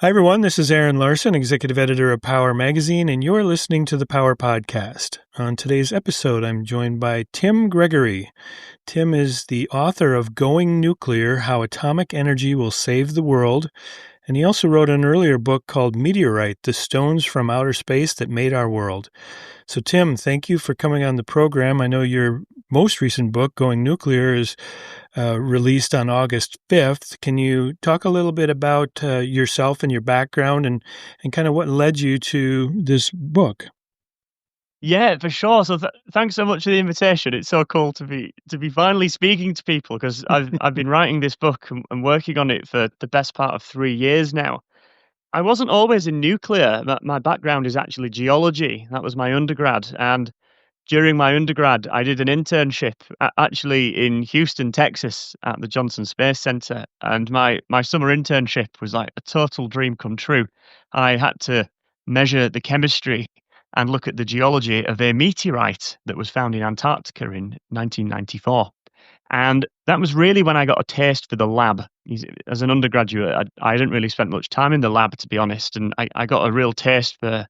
Hi, everyone. This is Aaron Larson, executive editor of Power Magazine, and you're listening to the Power Podcast. On today's episode, I'm joined by Tim Gregory. Tim is the author of Going Nuclear: How Atomic Energy Will Save the World. And he also wrote an earlier book called Meteorite: The Stones from Outer Space That Made Our World. So, Tim, thank you for coming on the program. I know your most recent book, Going Nuclear, is released on August 5th. Can you talk a little bit about yourself and your background and kind of what led you to this book? Yeah, for sure. So thanks so much for the invitation. It's so cool to be finally speaking to people because I've been writing this book and working on it for the best part of 3 years now. I wasn't always in nuclear. My background is actually geology. That was my undergrad, and during my undergrad, I did an internship actually in Houston, Texas, at the Johnson Space Center, and my summer internship was like a total dream come true. I had to measure the chemistry and look at the geology of a meteorite that was found in Antarctica in 1994. And that was really when I got a taste for the lab. As an undergraduate, I didn't really spend much time in the lab, to be honest, and I got a real taste for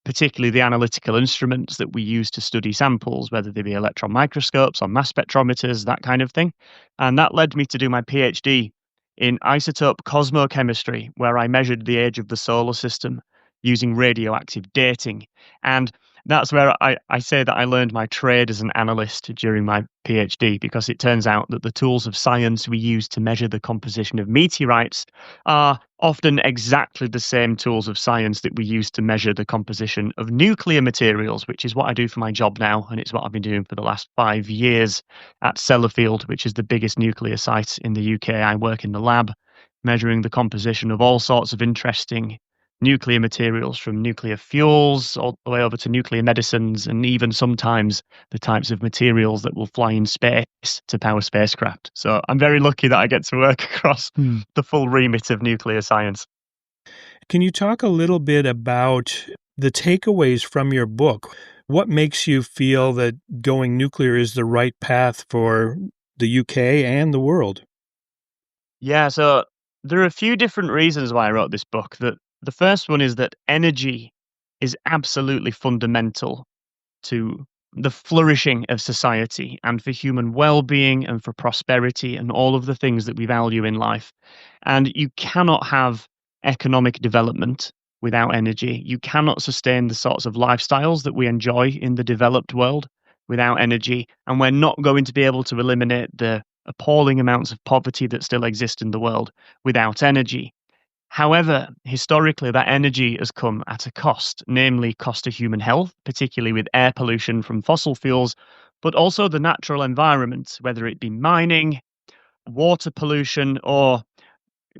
particularly the analytical instruments that we use to study samples, whether they be electron microscopes or mass spectrometers, that kind of thing. And that led me to do my PhD in isotope cosmochemistry, where I measured the age of the solar system using radioactive dating. And that's where I say that I learned my trade as an analyst during my PhD, because it turns out that the tools of science we use to measure the composition of meteorites are often exactly the same tools of science that we use to measure the composition of nuclear materials, which is what I do for my job now. And it's what I've been doing for the last 5 years at Sellafield, which is the biggest nuclear site in the UK. I work in the lab measuring the composition of all sorts of interesting nuclear materials, from nuclear fuels all the way over to nuclear medicines, and even sometimes the types of materials that will fly in space to power spacecraft. So I'm very lucky that I get to work across the full remit of nuclear science. Can you talk a little bit about the takeaways from your book? What makes you feel that going nuclear is the right path for the UK and the world? Yeah, so there are a few different reasons why I wrote this book. The first one is that energy is absolutely fundamental to the flourishing of society and for human well-being and for prosperity and all of the things that we value in life. And you cannot have economic development without energy. You cannot sustain the sorts of lifestyles that we enjoy in the developed world without energy. And we're not going to be able to eliminate the appalling amounts of poverty that still exist in the world without energy. However, historically, that energy has come at a cost, namely cost to human health, particularly with air pollution from fossil fuels, but also the natural environment, whether it be mining, water pollution, or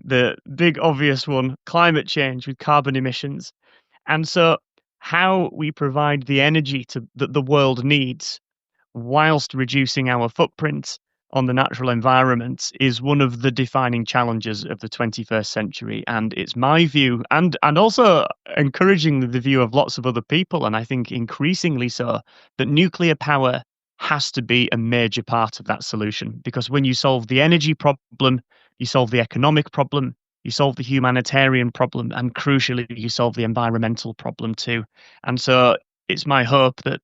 the big obvious one, climate change with carbon emissions. And so, how we provide the energy that the world needs whilst reducing our footprint on the natural environment is one of the defining challenges of the 21st century. And it's my view, and also encouraging the view of lots of other people, and I think increasingly so, that nuclear power has to be a major part of that solution. Because when you solve the energy problem, you solve the economic problem, you solve the humanitarian problem, and crucially, you solve the environmental problem too. And so it's my hope that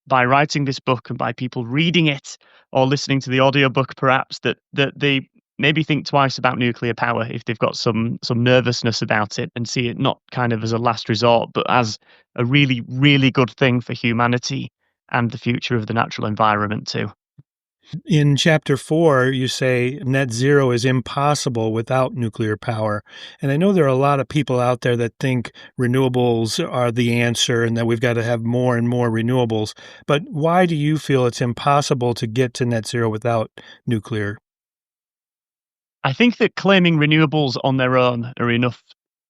by writing this book and by people reading it or listening to the audiobook perhaps, that they maybe think twice about nuclear power if they've got some nervousness about it, and see it not kind of as a last resort, but as a really, really good thing for humanity and the future of the natural environment too. In chapter 4, you say net zero is impossible without nuclear power. And I know there are a lot of people out there that think renewables are the answer and that we've got to have more and more renewables. But why do you feel it's impossible to get to net zero without nuclear? I think that claiming renewables on their own are enough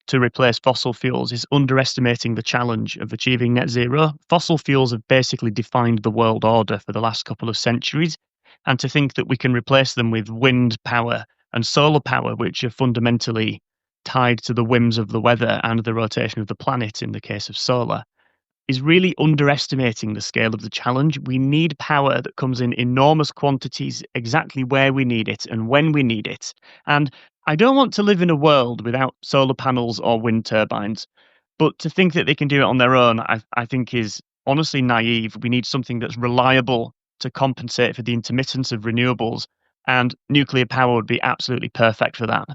to replace fossil fuels is underestimating the challenge of achieving net zero. Fossil fuels have basically defined the world order for the last couple of centuries, and to think that we can replace them with wind power and solar power, which are fundamentally tied to the whims of the weather and the rotation of the planet in the case of solar, is really underestimating the scale of the challenge. We need power that comes in enormous quantities, exactly where we need it and when we need it. And I don't want to live in a world without solar panels or wind turbines, but to think that they can do it on their own, I think is honestly naive. We need something that's reliable to compensate for the intermittence of renewables, and nuclear power would be absolutely perfect for that.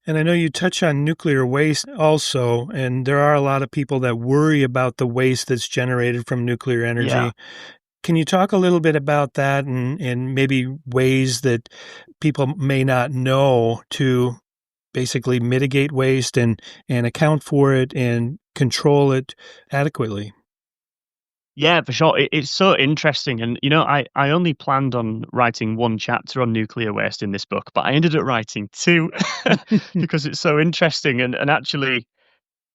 And I know you touch on nuclear waste also, and there are a lot of people that worry about the waste that's generated from nuclear Yeah. energy. Can you talk a little bit about that and maybe ways that people may not know to basically mitigate waste and account for it and control it adequately? Yeah, for sure. It's so interesting. And, I only planned on writing one chapter on nuclear waste in this book, but I ended up writing two because it's so interesting. And actually,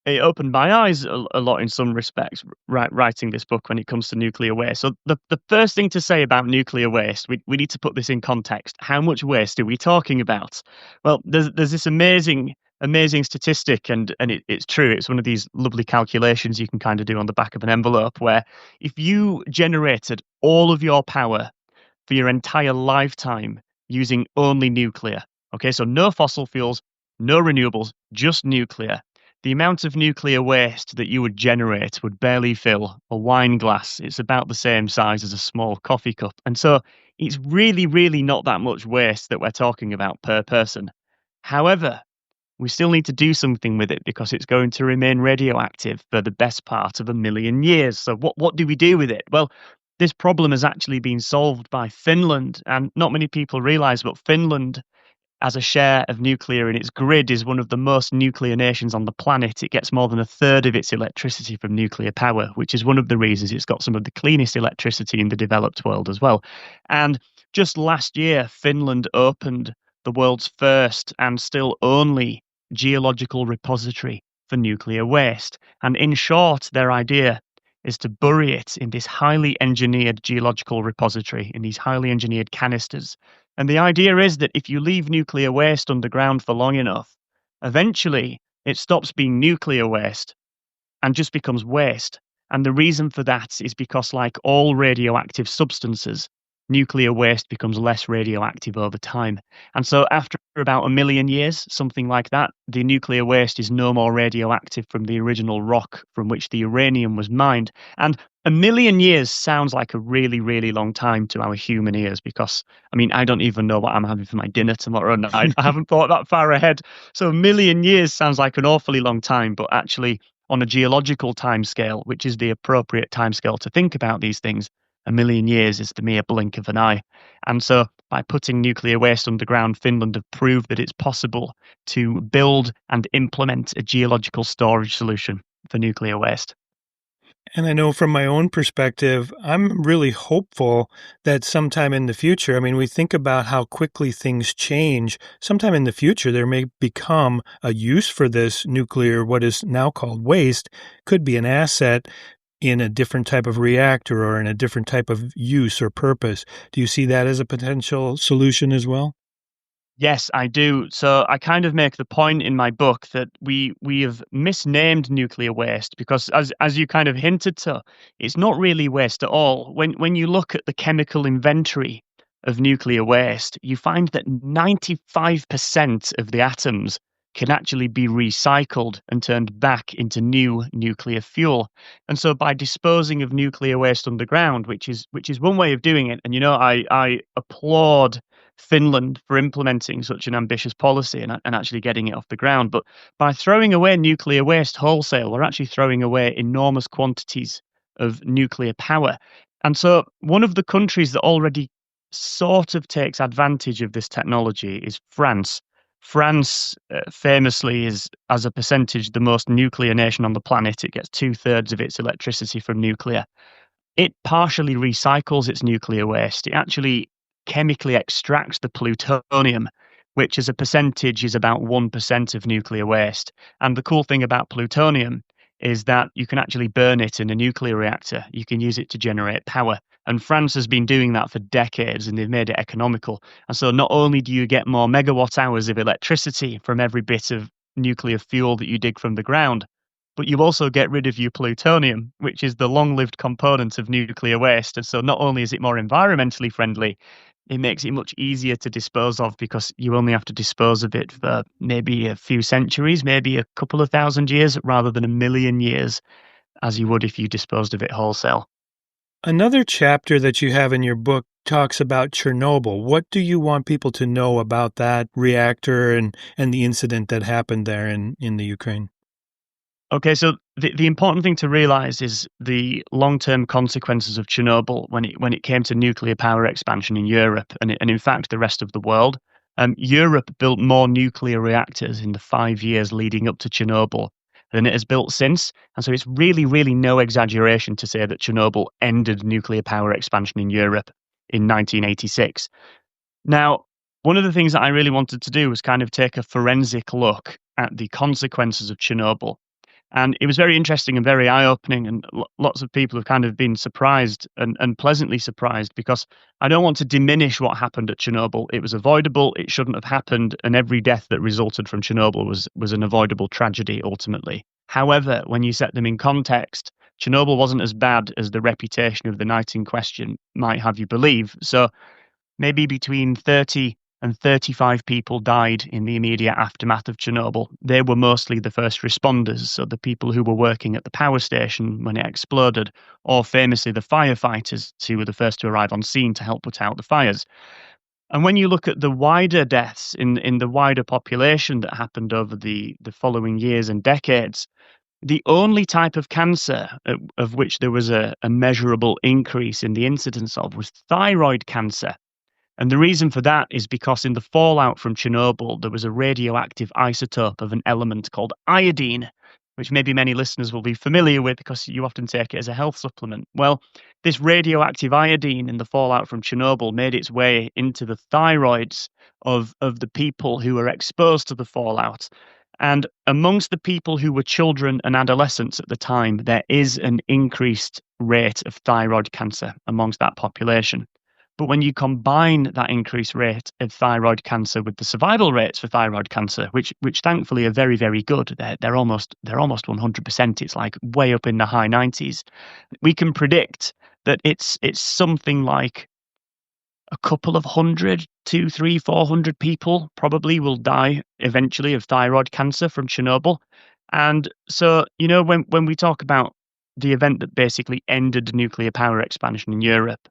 it opened my eyes a lot in some respects, writing this book when it comes to nuclear waste. So the first thing to say about nuclear waste, we need to put this in context. How much waste are we talking about? Well, there's this amazing statistic, and it's true. It's one of these lovely calculations you can kind of do on the back of an envelope, where if you generated all of your power for your entire lifetime using only nuclear. Okay, so no fossil fuels, no renewables, just nuclear. The amount of nuclear waste that you would generate would barely fill a wine glass. It's about the same size as a small coffee cup. And so it's really, really not that much waste that we're talking about per person. However, we still need to do something with it because it's going to remain radioactive for the best part of 1 million years. So what do we do with it? Well, this problem has actually been solved by Finland, and not many people realize, but Finland as a share of nuclear in its grid is one of the most nuclear nations on the planet. It gets more than a third of its electricity from nuclear power, which is one of the reasons it's got some of the cleanest electricity in the developed world as well. And just last year, Finland opened the world's first and still only geological repository for nuclear waste. And in short, their idea is to bury it in this highly engineered geological repository, in these highly engineered canisters. And the idea is that if you leave nuclear waste underground for long enough, eventually it stops being nuclear waste and just becomes waste. And the reason for that is because, like all radioactive substances, nuclear waste becomes less radioactive over time. And so, after about 1 million years, something like that, the nuclear waste is no more radioactive from the original rock from which the uranium was mined. And 1 million years sounds like a really, really long time to our human ears because, I mean, I don't even know what I'm having for my dinner tomorrow night. I haven't thought that far ahead. So, 1 million years sounds like an awfully long time, but actually, on a geological timescale, which is the appropriate timescale to think about these things, 1 million years is the mere blink of an eye. And so, by putting nuclear waste underground, Finland have proved that it's possible to build and implement a geological storage solution for nuclear waste. And I know from my own perspective, I'm really hopeful that sometime in the future, I mean, we think about how quickly things change. Sometime in the future, there may become a use for this nuclear, what is now called waste, could be an asset in a different type of reactor or in a different type of use or purpose. Do you see that as a potential solution as well? Yes, I do. So I kind of make the point in my book that we have misnamed nuclear waste because as you kind of hinted to, it's not really waste at all. When you look at the chemical inventory of nuclear waste, you find that 95% of the atoms can actually be recycled and turned back into new nuclear fuel. And so by disposing of nuclear waste underground, which is one way of doing it, and I applaud Finland for implementing such an ambitious policy and actually getting it off the ground. But by throwing away nuclear waste wholesale, we're actually throwing away enormous quantities of nuclear power. And so, one of the countries that already sort of takes advantage of this technology is France. France famously is, as a percentage, the most nuclear nation on the planet. It gets two-thirds of its electricity from nuclear. It partially recycles its nuclear waste. It actually chemically extracts the plutonium, which as a percentage is about 1% of nuclear waste. And the cool thing about plutonium is that you can actually burn it in a nuclear reactor. You can use it to generate power. And France has been doing that for decades and they've made it economical. And so not only do you get more megawatt hours of electricity from every bit of nuclear fuel that you dig from the ground, but you also get rid of your plutonium, which is the long lived component of nuclear waste. And so not only is it more environmentally friendly, it makes it much easier to dispose of because you only have to dispose of it for maybe a few centuries, maybe a couple of thousand years, rather than a million years, as you would if you disposed of it wholesale. Another chapter that you have in your book talks about Chernobyl. What do you want people to know about that reactor and the incident that happened there in the Ukraine? Okay, so the important thing to realize is the long-term consequences of Chernobyl when it came to nuclear power expansion in Europe and in fact the rest of the world. Europe built more nuclear reactors in the 5 years leading up to Chernobyl than it has built since. And so it's really, really no exaggeration to say that Chernobyl ended nuclear power expansion in Europe in 1986. Now, one of the things that I really wanted to do was kind of take a forensic look at the consequences of Chernobyl, and it was very interesting and very eye-opening, and lots of people have kind of been surprised and pleasantly surprised because I don't want to diminish what happened at Chernobyl. It was avoidable, it shouldn't have happened, and every death that resulted from Chernobyl was an avoidable tragedy ultimately. However, when you set them in context, Chernobyl wasn't as bad as the reputation of the night in question might have you believe. So maybe between 30 and 35 people died in the immediate aftermath of Chernobyl. They were mostly the first responders, so the people who were working at the power station when it exploded, or famously the firefighters who were the first to arrive on scene to help put out the fires. And when you look at the wider deaths in the wider population that happened over the following years and decades, the only type of cancer of which there was a measurable increase in the incidence of was thyroid cancer. And the reason for that is because in the fallout from Chernobyl, there was a radioactive isotope of an element called iodine, which maybe many listeners will be familiar with because you often take it as a health supplement. Well, this radioactive iodine in the fallout from Chernobyl made its way into the thyroids of the people who were exposed to the fallout. And amongst the people who were children and adolescents at the time, there is an increased rate of thyroid cancer amongst that population. But when you combine that increased rate of thyroid cancer with the survival rates for thyroid cancer, which thankfully are very, very good, they're almost 100%. It's like way up in the high 90s. We can predict that it's something like a couple of hundred, two, three, 400 people probably will die eventually of thyroid cancer from Chernobyl. And so, when we talk about the event that basically ended nuclear power expansion in Europe,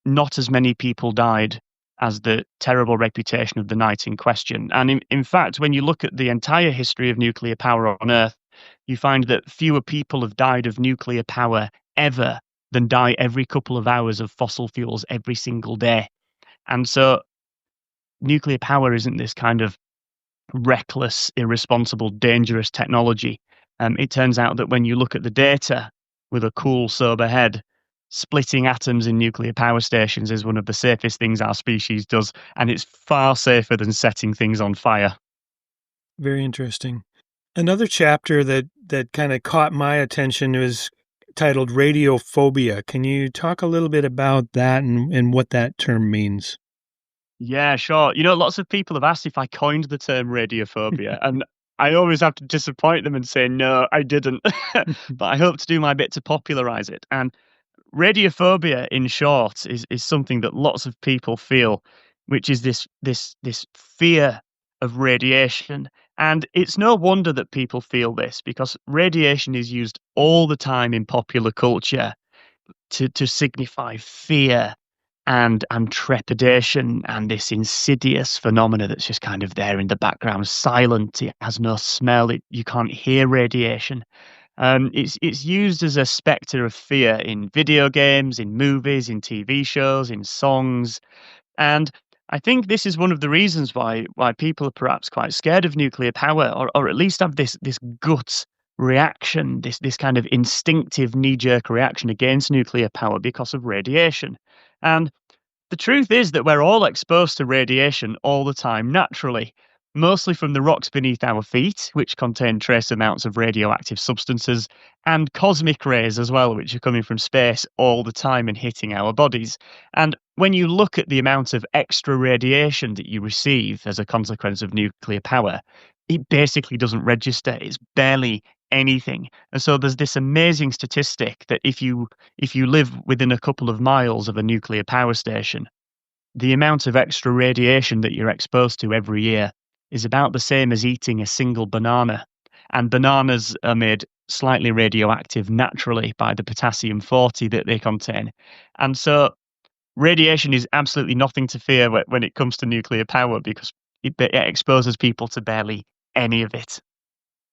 not as many people died as the terrible reputation of the night in question. And in fact, when you look at the entire history of nuclear power on Earth, you find that fewer people have died of nuclear power ever than die every couple of hours of fossil fuels every single day. And so nuclear power isn't this kind of reckless, irresponsible, dangerous technology. It turns out that when you look at the data with a cool, sober head, splitting atoms in nuclear power stations is one of the safest things our species does, and it's far safer than setting things on fire. Very interesting. Another chapter that kind of caught my attention was titled Radiophobia. Can you talk a little bit about that and what that term means? Yeah, sure. Lots of people have asked if I coined the term radiophobia, and I always have to disappoint them and say, no, I didn't. But I hope to do my bit to popularize it. And radiophobia, in short, is something that lots of people feel, which is this fear of radiation. And it's no wonder that people feel this because radiation is used all the time in popular culture to signify fear and trepidation and this insidious phenomena that's just kind of there in the background, silent. It has no smell. You can't hear radiation. It's used as a specter of fear in video games, in movies, in TV shows, in songs, and I think this is one of the reasons why people are perhaps quite scared of nuclear power, or at least have this gut reaction, this kind of instinctive knee-jerk reaction against nuclear power because of radiation. And the truth is that we're all exposed to radiation all the time naturally, mostly from the rocks beneath our feet, which contain trace amounts of radioactive substances, and cosmic rays as well, which are coming from space all the time and hitting our bodies. And when you look at the amount of extra radiation that you receive as a consequence of nuclear power, it basically doesn't register. It's barely anything. And so there's this amazing statistic that if you live within a couple of miles of a nuclear power station, the amount of extra radiation that you're exposed to every year is about the same as eating a single banana. And bananas are made slightly radioactive naturally by the potassium 40 that they contain. And so radiation is absolutely nothing to fear when it comes to nuclear power because it exposes people to barely any of it.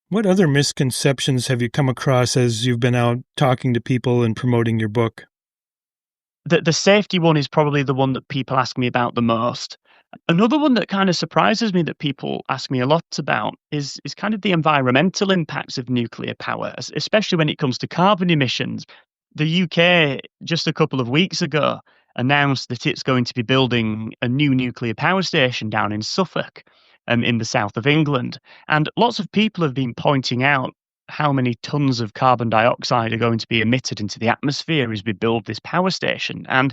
What other misconceptions have you come across as you've been out talking to people and promoting your book? The safety one is probably the one that people ask me about the most. Another one that kind of surprises me that people ask me a lot about is kind of the environmental impacts of nuclear power, especially when it comes to carbon emissions. The UK, just a couple of weeks ago, announced that it's going to be building a new nuclear power station down in Suffolk, in the south of England. And lots of people have been pointing out how many tons of carbon dioxide are going to be emitted into the atmosphere as we build this power station. And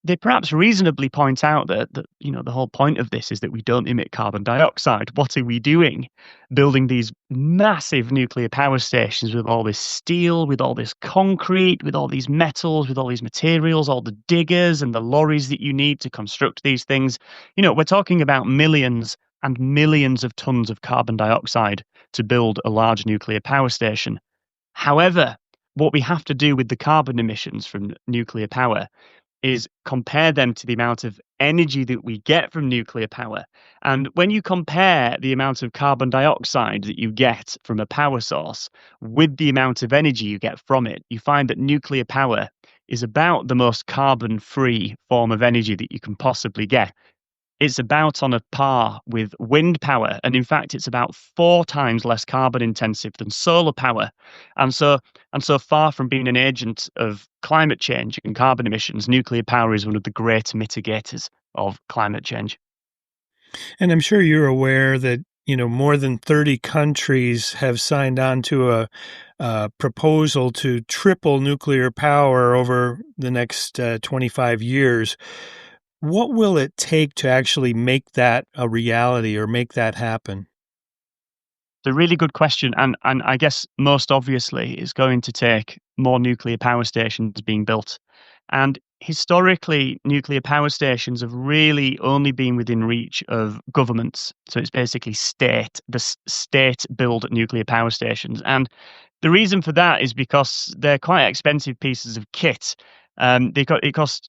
they perhaps reasonably point out that the whole point of this is that we don't emit carbon dioxide. What are we doing? Building these massive nuclear power stations with all this steel, with all this concrete, with all these metals, with all these materials, all the diggers and the lorries that you need to construct these things. We're talking about millions and millions of tons of carbon dioxide to build a large nuclear power station. However, what we have to do with the carbon emissions from nuclear power is compare them to the amount of energy that we get from nuclear power. And when you compare the amount of carbon dioxide that you get from a power source with the amount of energy you get from it, you find that nuclear power is about the most carbon free form of energy that you can possibly get. It's about on a par with wind power. And in fact, it's about 4 times less carbon intensive than solar power. And so far from being an agent of climate change and carbon emissions, nuclear power is one of the great mitigators of climate change. And I'm sure you're aware that, more than 30 countries have signed on to a proposal to triple nuclear power over the next 25 years. What will it take to actually make that a reality or make that happen? It's a really good question, and I guess most obviously it's going to take more nuclear power stations being built. And historically, nuclear power stations have really only been within reach of governments. So it's basically state build nuclear power stations. And the reason for that is because they're quite expensive pieces of kit. It costs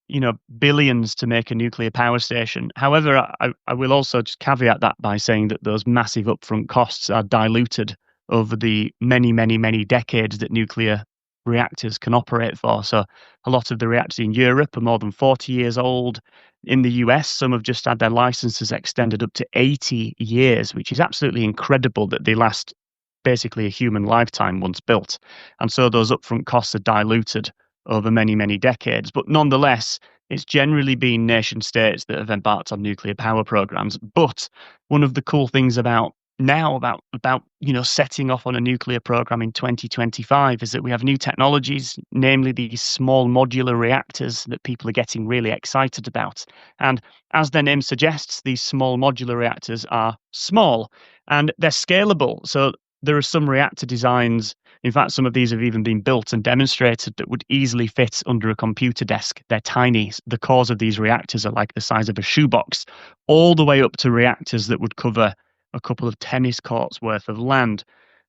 billions to make a nuclear power station. However, I will also just caveat that by saying that those massive upfront costs are diluted over the many, many, many decades that nuclear reactors can operate for. So a lot of the reactors in Europe are more than 40 years old. In the US, some have just had their licenses extended up to 80 years, which is absolutely incredible that they last basically a human lifetime once built. And so those upfront costs are diluted over many, many decades. But nonetheless, it's generally been nation states that have embarked on nuclear power programs. But one of the cool things about setting off on a nuclear program in 2025 is that we have new technologies, namely these small modular reactors that people are getting really excited about. And as their name suggests, these small modular reactors are small and they're scalable. So there are some reactor designs, in fact, some of these have even been built and demonstrated, that would easily fit under a computer desk. They're tiny. The cores of these reactors are like the size of a shoebox, all the way up to reactors that would cover a couple of tennis courts worth of land.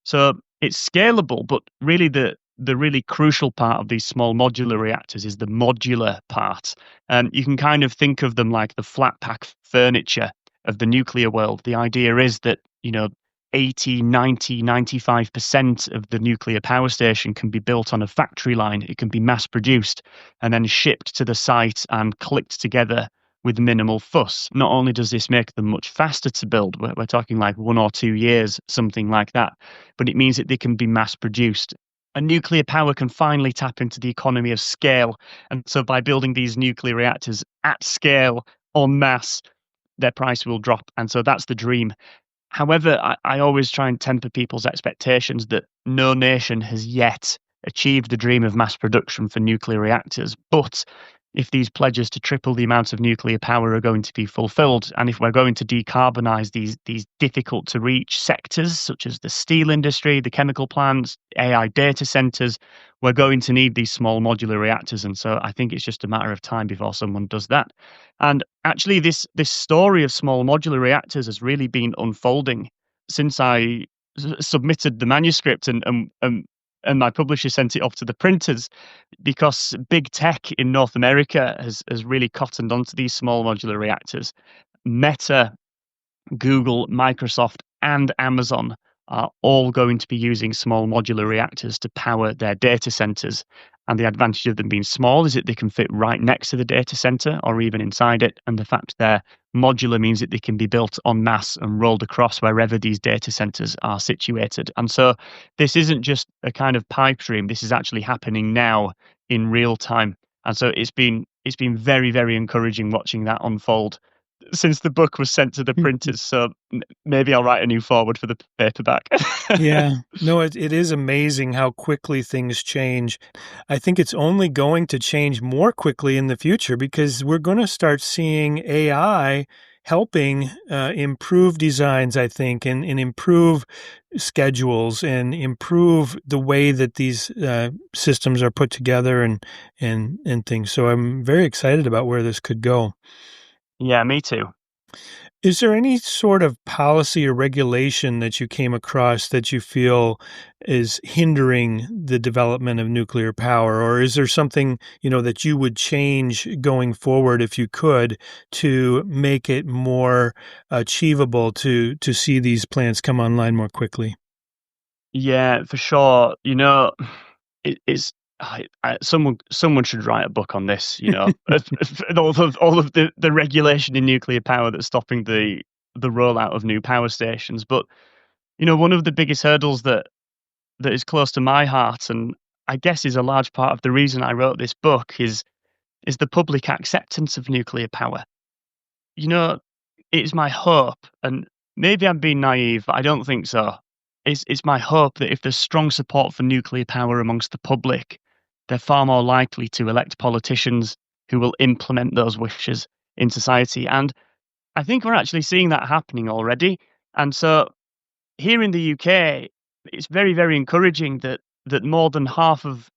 So it's scalable, but really the really crucial part of these small modular reactors is the modular part. And you can kind of think of them like the flat pack furniture of the nuclear world. The idea is that, 80, 90, 95% of the nuclear power station can be built on a factory line. It can be mass produced and then shipped to the site and clicked together with minimal fuss. Not only does this make them much faster to build, we're talking like 1 or 2 years, something like that, but it means that they can be mass produced. And nuclear power can finally tap into the economy of scale. And so by building these nuclear reactors at scale, en masse, their price will drop. And so that's the dream. However, I always try and temper people's expectations that no nation has yet achieved the dream of mass production for nuclear reactors. But if these pledges to triple the amount of nuclear power are going to be fulfilled, and if we're going to decarbonize these difficult to reach sectors such as the steel industry, the chemical plants, AI data centers, we're going to need these small modular reactors. And so I think it's just a matter of time before someone does that. And actually, this story of small modular reactors has really been unfolding since I submitted the manuscript, and my publisher sent it off to the printers, because big tech in North America has really cottoned onto these small modular reactors. Meta, Google, Microsoft, and Amazon are all going to be using small modular reactors to power their data centers. And the advantage of them being small is that they can fit right next to the data center or even inside it. And the fact they're modular means that they can be built en masse and rolled across wherever these data centers are situated. And so this isn't just a kind of pipe dream. This is actually happening now in real time. And so it's been very, very encouraging watching that unfold since the book was sent to the printers. So maybe I'll write a new foreword for the paperback. Yeah, no, it is amazing how quickly things change. I think it's only going to change more quickly in the future because we're going to start seeing AI helping improve designs, I think, and improve schedules and improve the way that these systems are put together and things. So I'm very excited about where this could go. Yeah, me too. Is there any sort of policy or regulation that you came across that you feel is hindering the development of nuclear power? Or is there something, that you would change going forward if you could to make it more achievable to see these plants come online more quickly? Yeah, for sure. It's someone should write a book on this. All of the regulation in nuclear power that's stopping the rollout of new power stations. But one of the biggest hurdles that is close to my heart, and I guess is a large part of the reason I wrote this book, is the public acceptance of nuclear power. You know, it's my hope, and maybe I'm being naive, but I don't think so. It's my hope that if there's strong support for nuclear power amongst the public, they're far more likely to elect politicians who will implement those wishes in society. And I think we're actually seeing that happening already. And so here in the UK, it's very, very encouraging that more than half of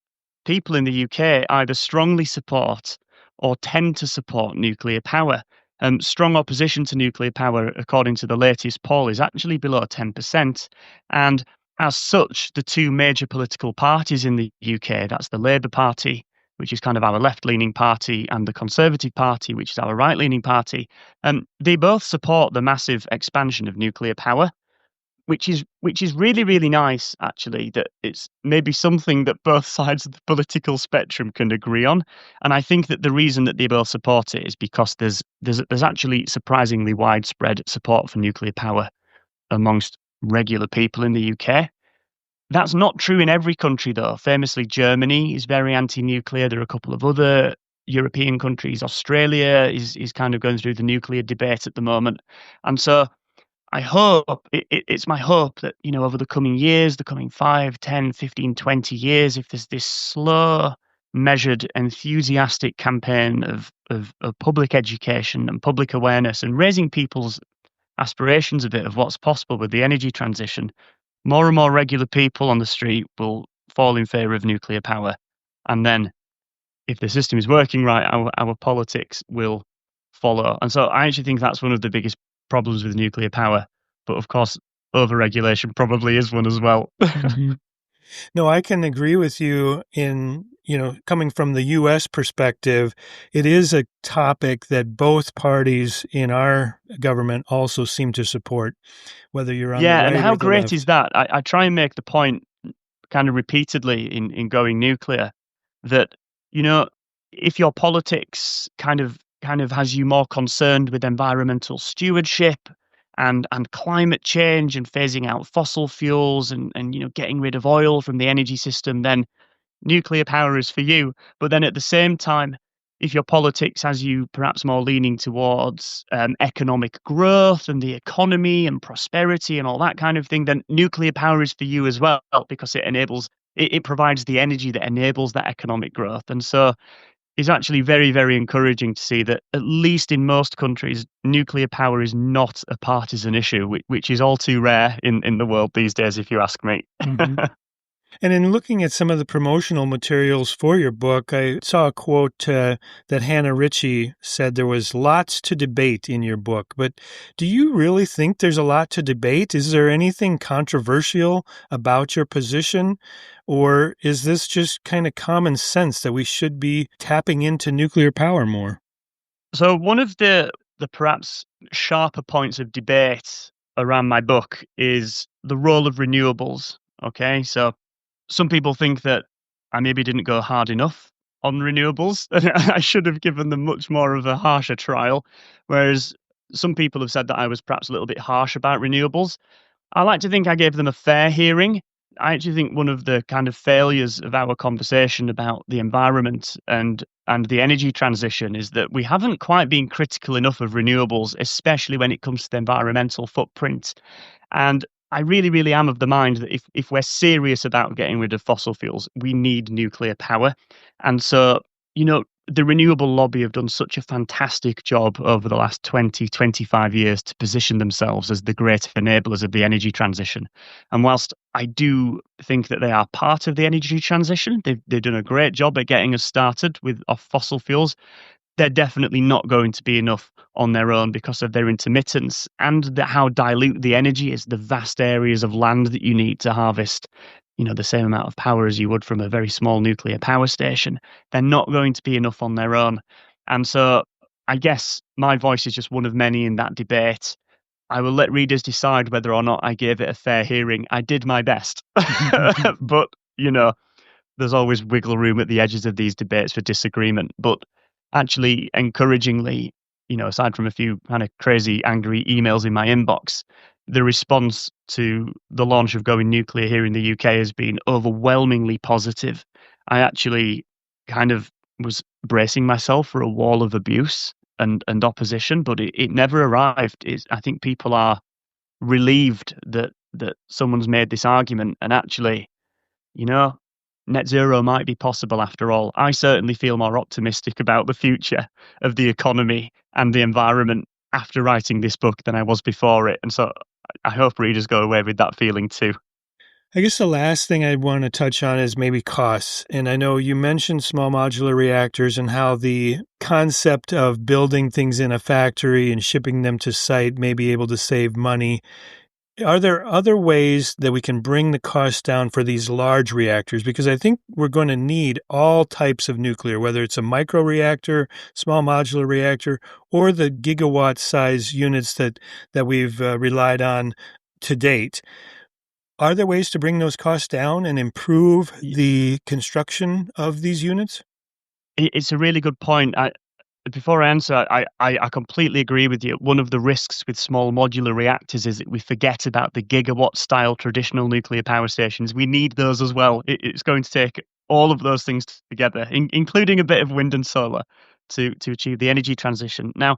people in the UK either strongly support or tend to support nuclear power. Strong opposition to nuclear power, according to the latest poll, is actually below 10%. And as such, the two major political parties in the UK, that's the Labour Party, which is kind of our left leaning party, and the Conservative Party, which is our right leaning party, they both support the massive expansion of nuclear power, which is really, really nice, actually, that it's maybe something that both sides of the political spectrum can agree on. And I think that the reason that they both support it is because there's actually surprisingly widespread support for nuclear power amongst regular people in the UK. That's not true in every country, though. Famously, Germany is very anti-nuclear. There are a couple of other European countries. Australia is kind of going through the nuclear debate at the moment. And so it's my hope that, over the coming years, the coming 5, 10, 15, 20 years, if there's this slow, measured, enthusiastic campaign of public education and public awareness and raising people's aspirations a bit of what's possible with the energy transition, more and more regular people on the street will fall in favor of nuclear power. And then if the system is working right, our politics will follow. And so I actually think that's one of the biggest problems with nuclear power. But of course, overregulation probably is one as well. Mhm. No, I can agree with you in, coming from the U.S. perspective, it is a topic that both parties in our government also seem to support, whether you're on the Yeah, and right how or the great is left. that? I try and make the point kind of repeatedly in going nuclear that, you know, if your politics kind of has you more concerned with environmental stewardship and climate change and phasing out fossil fuels and getting rid of oil from the energy system, then nuclear power is for you. But then at the same time, if your politics has you perhaps more leaning towards economic growth and the economy and prosperity and all that kind of thing, then nuclear power is for you as well, because it provides the energy that enables that economic growth. And so is actually very, very encouraging to see that, at least in most countries, nuclear power is not a partisan issue, which is all too rare in the world these days, if you ask me. Mhm. And in looking at some of the promotional materials for your book, I saw a quote that Hannah Ritchie said there was lots to debate in your book. But do you really think there's a lot to debate? Is there anything controversial about your position? Or is this just kind of common sense that we should be tapping into nuclear power more? So one of the perhaps sharper points of debate around my book is the role of renewables. Okay, so some people think that I maybe didn't go hard enough on renewables. I should have given them much more of a harsher trial. Whereas some people have said that I was perhaps a little bit harsh about renewables. I like to think I gave them a fair hearing. I actually think one of the kind of failures of our conversation about the environment and the energy transition is that we haven't quite been critical enough of renewables, especially when it comes to the environmental footprint. And I really, really am of the mind that if we're serious about getting rid of fossil fuels, we need nuclear power. And so, the renewable lobby have done such a fantastic job over the last 20, 25 years to position themselves as the great enablers of the energy transition. And whilst I do think that they are part of the energy transition, they've done a great job at getting us started with off fossil fuels. They're definitely not going to be enough on their own because of their intermittence and how dilute the energy is, the vast areas of land that you need to harvest, the same amount of power as you would from a very small nuclear power station. They're not going to be enough on their own. And so I guess my voice is just one of many in that debate. I will let readers decide whether or not I gave it a fair hearing. I did my best. But, there's always wiggle room at the edges of these debates for disagreement. But actually, encouragingly, aside from a few kind of crazy, angry emails in my inbox, the response to the launch of going nuclear here in the UK has been overwhelmingly positive. I actually kind of was bracing myself for a wall of abuse and opposition, but it never arrived. I think people are relieved that someone's made this argument, and actually, you know, net zero might be possible after all. I certainly feel more optimistic about the future of the economy and the environment after writing this book than I was before it. And so I hope readers go away with that feeling too. I guess the last thing I want to touch on is maybe costs. And I know you mentioned small modular reactors and how the concept of building things in a factory and shipping them to site may be able to save money. Are there other ways that we can bring the cost down for these large reactors? Because I think we're going to need all types of nuclear, whether it's a micro reactor, small modular reactor, or the gigawatt size units that we've relied on to date. Are there ways to bring those costs down and improve the construction of these units? It's a really good point. Before I answer, I completely agree with you. One of the risks with small modular reactors is that we forget about the gigawatt style traditional nuclear power stations. We need those as well. It's going to take all of those things together, including a bit of wind and solar, to achieve the energy transition. Now,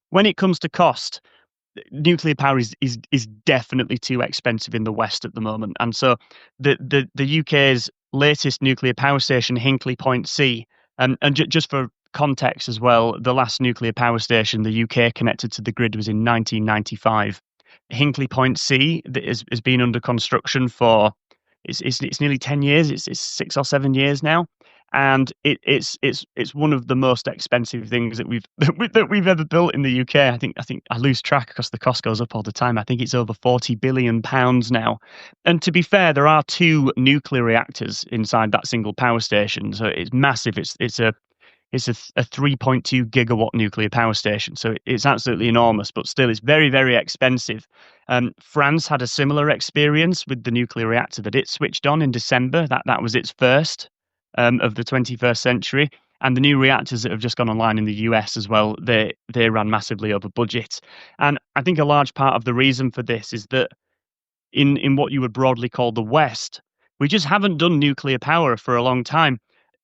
when it comes to cost, nuclear power is definitely too expensive in the West at the moment. And so the UK's latest nuclear power station, Hinkley Point C, and just for context as well, the last nuclear power station the UK connected to the grid was in 1995. Hinkley Point C that has been under construction for it's nearly 10 years. It's 6 or 7 years now, and it's one of the most expensive things that we've that we've ever built in the UK. I think I lose track because the cost goes up all the time. I think it's over £40 billion now. And to be fair, there are two nuclear reactors inside that single power station, so it's massive. It's a 3.2 gigawatt nuclear power station, so it's absolutely enormous, but still it's very, very expensive. France had a similar experience with the nuclear reactor that it switched on in December. That was its first of the 21st century. And the new reactors that have just gone online in the US as well, they ran massively over budget. And I think a large part of the reason for this is that in what you would broadly call the West, we just haven't done nuclear power for a long time,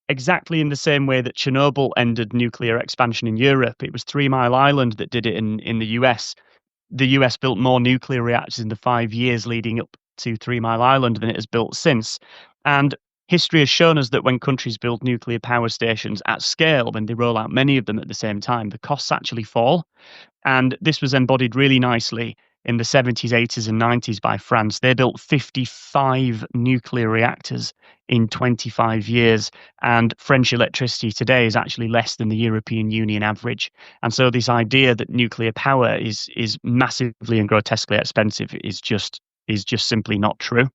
exactly in the same way that Chernobyl ended nuclear expansion in Europe. It was 3 Mile Island that did it in the US. The US built more nuclear reactors in the 5 years leading up to 3 Mile Island than it has built since. And history has shown us that when countries build nuclear power stations at scale, when they roll out many of them at the same time, the costs actually fall. And this was embodied really nicely in the 70s, 80s, and 90s by France. They built 55 nuclear reactors in 25 years. And French electricity today is actually less than the European Union average. And so this idea that nuclear power is massively and grotesquely expensive is just simply not true.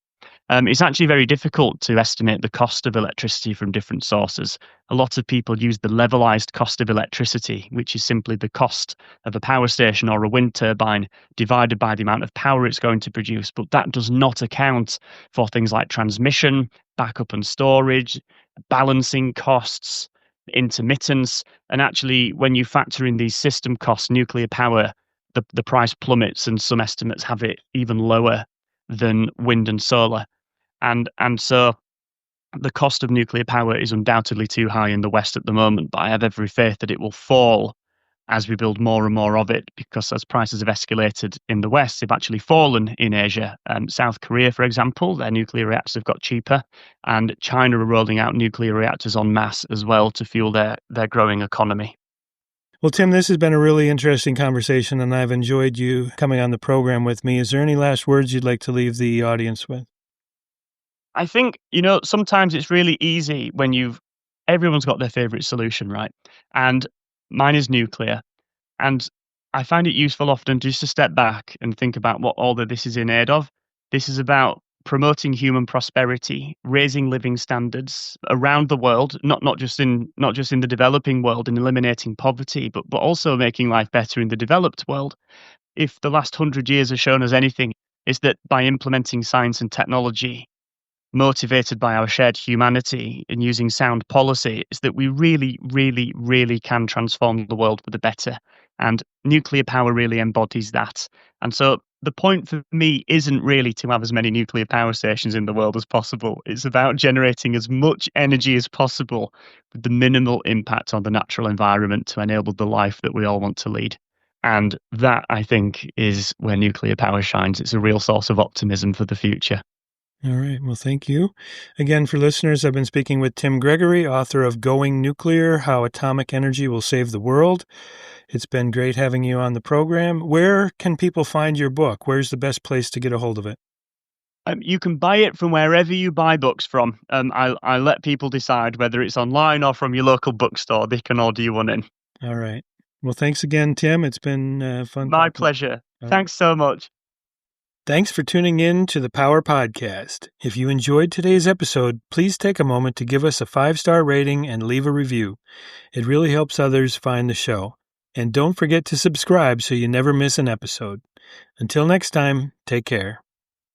It's actually very difficult to estimate the cost of electricity from different sources. A lot of people use the levelized cost of electricity, which is simply the cost of a power station or a wind turbine divided by the amount of power it's going to produce. But that does not account for things like transmission, backup and storage, balancing costs, intermittence. And actually, when you factor in these system costs, nuclear power, the price plummets, and some estimates have it even lower than wind and solar. And so the cost of nuclear power is undoubtedly too high in the West at the moment, but I have every faith that it will fall as we build more and more of it, because as prices have escalated in the West, they've actually fallen in Asia. South Korea, for example, their nuclear reactors have got cheaper, and China are rolling out nuclear reactors en masse as well to fuel their growing economy. Well, Tim, this has been a really interesting conversation, and I've enjoyed you coming on the program with me. Is there any last words you'd like to leave the audience with? I think, sometimes it's really easy when everyone's got their favorite solution, right? And mine is nuclear. And I find it useful often just to step back and think about what all that this is in aid of. This is about promoting human prosperity, raising living standards around the world, not just in the developing world and eliminating poverty, but also making life better in the developed world. If the last 100 years has shown us anything, it's that by implementing science and technology, motivated by our shared humanity and using sound policy, is that we really, really, really can transform the world for the better. And nuclear power really embodies that. And so the point for me isn't really to have as many nuclear power stations in the world as possible. It's about generating as much energy as possible with the minimal impact on the natural environment to enable the life that we all want to lead. And that, I think, is where nuclear power shines. It's a real source of optimism for the future. All right. Well, thank you. Again, for listeners, I've been speaking with Tim Gregory, author of Going Nuclear, How Atomic Energy Will Save the World. It's been great having you on the program. Where can people find your book? Where's the best place to get a hold of it? You can buy it from wherever you buy books from. I let people decide whether it's online or from your local bookstore. They can order you one in. All right. Well, thanks again, Tim. It's been fun. My pleasure. Thanks so much. Thanks for tuning in to the Power Podcast. If you enjoyed today's episode, please take a moment to give us a 5-star rating and leave a review. It really helps others find the show. And don't forget to subscribe so you never miss an episode. Until next time, take care.